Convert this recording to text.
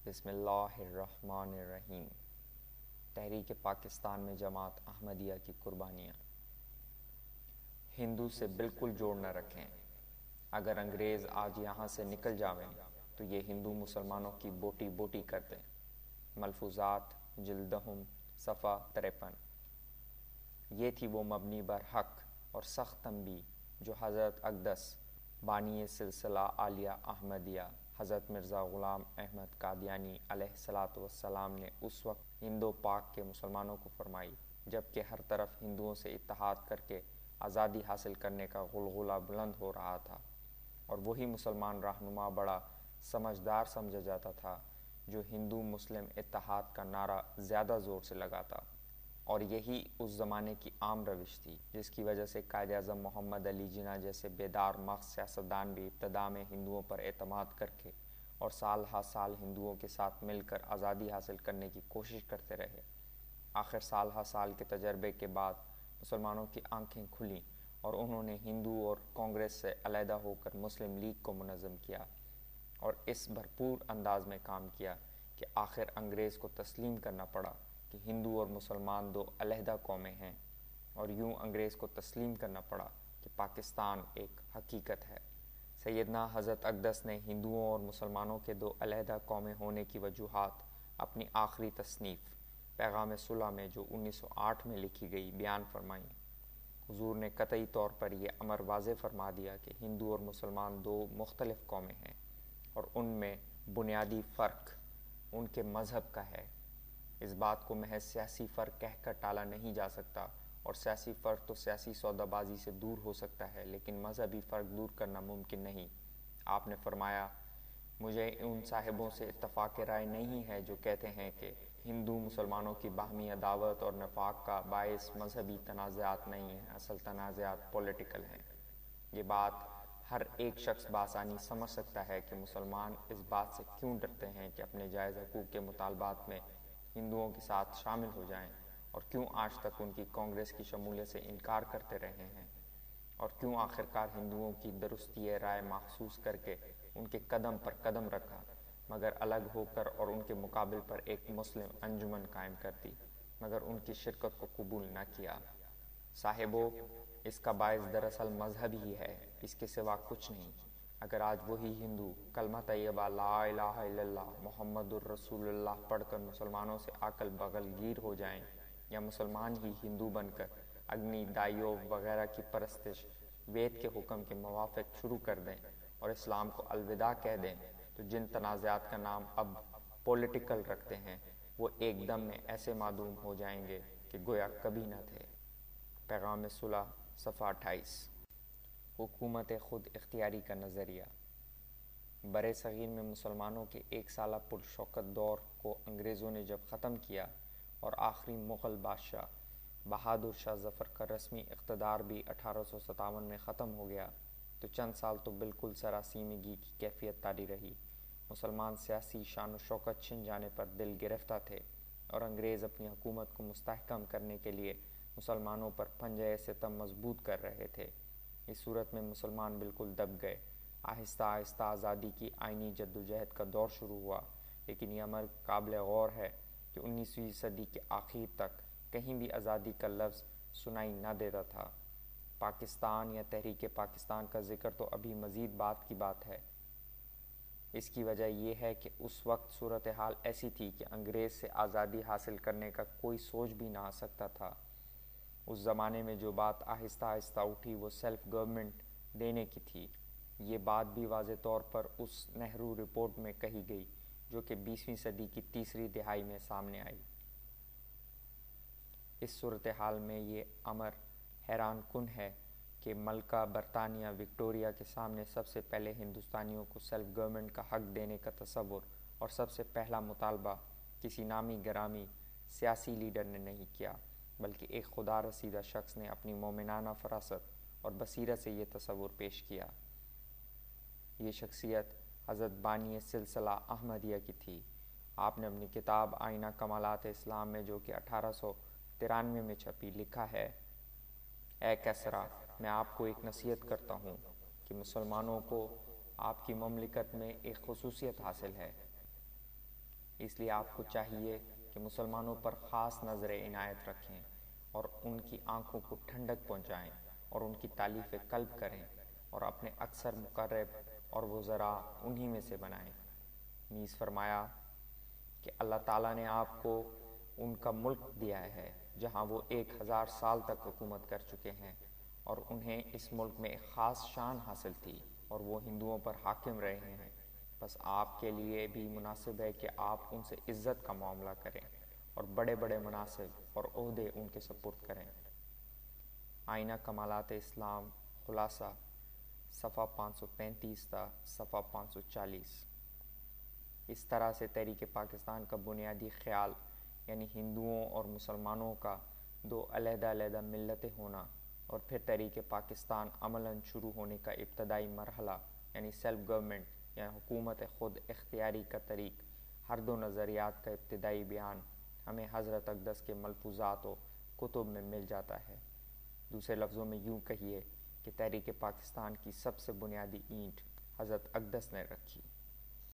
بسم اللہ الرحمن الرحیم۔ تحریک پاکستان میں جماعت احمدیہ کی قربانیاں۔ ہندو سے بالکل جوڑ نہ رکھیں۔ اگر انگریز آج یہاں سے نکل جاویں تو یہ ہندو مسلمانوں کی بوٹی بوٹی کر دیں۔ ملفوظات جلدہم صفحہ 53۔ یہ تھی وہ مبنی بر حق اور سخت تنبیہ جو حضرت اقدس بانی سلسلہ عالیہ احمدیہ حضرت مرزا غلام احمد قادیانی علیہ السلام نے اس وقت ہندو پاک کے مسلمانوں کو فرمائی جبکہ ہر طرف ہندوؤں سے اتحاد کر کے آزادی حاصل کرنے کا غلغلہ بلند ہو رہا تھا، اور وہی مسلمان رہنما بڑا سمجھدار سمجھا جاتا تھا جو ہندو مسلم اتحاد کا نعرہ زیادہ زور سے لگاتا، اور یہی اس زمانے کی عام روش تھی جس کی وجہ سے قائد اعظم محمد علی جناح جیسے بیدار مغز سیاستدان بھی ابتدا میں ہندوؤں پر اعتماد کر کے اور سال ہا سال ہندوؤں کے ساتھ مل کر آزادی حاصل کرنے کی کوشش کرتے رہے۔ آخر سال ہا سال کے تجربے کے بعد مسلمانوں کی آنکھیں کھلیں اور انہوں نے ہندو اور کانگریس سے علیحدہ ہو کر مسلم لیگ کو منظم کیا اور اس بھرپور انداز میں کام کیا کہ آخر انگریز کو تسلیم کرنا پڑا کہ ہندو اور مسلمان دو علیحدہ قومیں ہیں، اور یوں انگریز کو تسلیم کرنا پڑا کہ پاکستان ایک حقیقت ہے۔ سیدنا حضرت اقدس نے ہندوؤں اور مسلمانوں کے دو علیحدہ قومیں ہونے کی وجوہات اپنی آخری تصنیف پیغام صلح میں جو 1908 میں لکھی گئی بیان فرمائیں۔ حضور نے قطعی طور پر یہ امر واضح فرما دیا کہ ہندو اور مسلمان دو مختلف قومیں ہیں اور ان میں بنیادی فرق ان کے مذہب کا ہے۔ اس بات کو محض سیاسی فرق کہہ کر ٹالا نہیں جا سکتا، اور سیاسی فرق تو سیاسی سودا بازی سے دور ہو سکتا ہے لیکن مذہبی فرق دور کرنا ممکن نہیں۔ آپ نے فرمایا، مجھے ان صاحبوں سے اتفاق رائے نہیں ہے جو کہتے ہیں کہ ہندو مسلمانوں کی باہمی عداوت اور نفاق کا باعث مذہبی تنازعات نہیں ہیں، اصل تنازعات پولیٹیکل ہیں۔ یہ بات ہر ایک شخص بآسانی سمجھ سکتا ہے کہ مسلمان اس بات سے کیوں ڈرتے ہیں کہ اپنے جائز حقوق کے مطالبات میں ہندوؤں کے ساتھ شامل ہو جائیں، اور کیوں آج تک ان کی کانگریس کی شمولیت سے انکار کرتے رہے ہیں، اور کیوں آخرکار ہندوؤں کی درستی رائے محسوس کر کے ان کے قدم پر قدم رکھا مگر الگ ہو کر اور ان کے مقابل پر ایک مسلم انجمن قائم کر دی مگر ان کی شرکت کو قبول نہ کیا۔ صاحبو، اس کا باعث دراصل مذہب ہی ہے، اس کے سوا کچھ نہیں۔ اگر آج وہی ہندو کلمہ طیبہ لا الہ الا اللہ محمد الرسول اللہ پڑھ کر مسلمانوں سے عقل بغل گیر ہو جائیں، یا مسلمان ہی ہندو بن کر اگنی دائیو وغیرہ کی پرستش وید کے حکم کے موافق شروع کر دیں اور اسلام کو الوداع کہہ دیں، تو جن تنازعات کا نام اب پولیٹیکل رکھتے ہیں وہ ایک دم میں ایسے معدوم ہو جائیں گے کہ گویا کبھی نہ تھے۔ پیغام صلح صفحہ 28۔ حکومت خود اختیاری کا نظریہ۔ برِ صغیر میں مسلمانوں کے ایک سالہ پرشوکت دور کو انگریزوں نے جب ختم کیا اور آخری مغل بادشاہ بہادر شاہ ظفر کا رسمی اقتدار بھی 1857 میں ختم ہو گیا تو چند سال تو بالکل سراسیمگی کی کیفیت طاری رہی۔ مسلمان سیاسی شان و شوکت چھن جانے پر دل گرفتہ تھے، اور انگریز اپنی حکومت کو مستحکم کرنے کے لیے مسلمانوں پر پنجہ ستم مضبوط کر رہے تھے۔ اس صورت میں مسلمان بالکل دب گئے۔ آہستہ آہستہ آزادی کی آئینی جدوجہد کا دور شروع ہوا، لیکن یہ امر قابل غور ہے کہ 19ویں صدی کے آخر تک کہیں بھی آزادی کا لفظ سنائی نہ دیتا تھا۔ پاکستان یا تحریک پاکستان کا ذکر تو ابھی مزید بات کی بات ہے۔ اس کی وجہ یہ ہے کہ اس وقت صورتحال ایسی تھی کہ انگریز سے آزادی حاصل کرنے کا کوئی سوچ بھی نہ آ سکتا تھا۔ اس زمانے میں جو بات آہستہ آہستہ اٹھی وہ سیلف گورنمنٹ دینے کی تھی۔ یہ بات بھی واضح طور پر اس نہرو رپورٹ میں کہی گئی جو کہ 20ویں صدی کی تیسری دہائی میں سامنے آئی۔ اس صورتحال میں یہ امر حیران کن ہے کہ ملکہ برطانیہ وکٹوریہ کے سامنے سب سے پہلے ہندوستانیوں کو سیلف گورنمنٹ کا حق دینے کا تصور اور سب سے پہلا مطالبہ کسی نامی گرامی سیاسی لیڈر نے نہیں کیا، بلکہ ایک خدا رسیدہ شخص نے اپنی مومنانہ فراست اور بصیرت سے یہ تصور پیش کیا۔ یہ شخصیت حضرت بانی سلسلہ احمدیہ کی تھی۔ آپ نے اپنی کتاب آئینہ کمالات اسلام میں جو کہ 1893 میں چھپی لکھا ہے، اے کیسرا، میں آپ کو ایک نصیحت کرتا ہوں کہ مسلمانوں کو آپ کی مملکت میں ایک خصوصیت حاصل ہے، اس لیے آپ کو چاہیے کہ مسلمانوں پر خاص نظر عنایت رکھیں اور ان کی آنکھوں کو ٹھنڈک پہنچائیں اور ان کی تالیف قلب کریں اور اپنے اکثر مقرب اور وزراء انہی میں سے بنائیں۔ نیز فرمایا کہ اللہ تعالیٰ نے آپ کو ان کا ملک دیا ہے جہاں وہ 1000 سال تک حکومت کر چکے ہیں، اور انہیں اس ملک میں ایک خاص شان حاصل تھی اور وہ ہندوؤں پر حاکم رہے ہیں۔ بس آپ کے لیے بھی مناسب ہے کہ آپ ان سے عزت کا معاملہ کریں اور بڑے بڑے مناصب اور عہدے ان کے سپرد کریں۔ آئینہ کمالات اسلام خلاصہ صفحہ 535 تا صفحہ 540۔ اس طرح سے تحریک پاکستان کا بنیادی خیال یعنی ہندوؤں اور مسلمانوں کا دو علیحدہ علیحدہ ملتیں ہونا، اور پھر تحریک پاکستان عملاً شروع ہونے کا ابتدائی مرحلہ یعنی سیلف گورنمنٹ یا حکومت خود اختیاری کا طریق، ہر دو نظریات کا ابتدائی بیان ہمیں حضرت اقدس کے ملفوظات و کتب میں مل جاتا ہے۔ دوسرے لفظوں میں یوں کہیے کہ تحریک پاکستان کی سب سے بنیادی اینٹ حضرت اقدس نے رکھی۔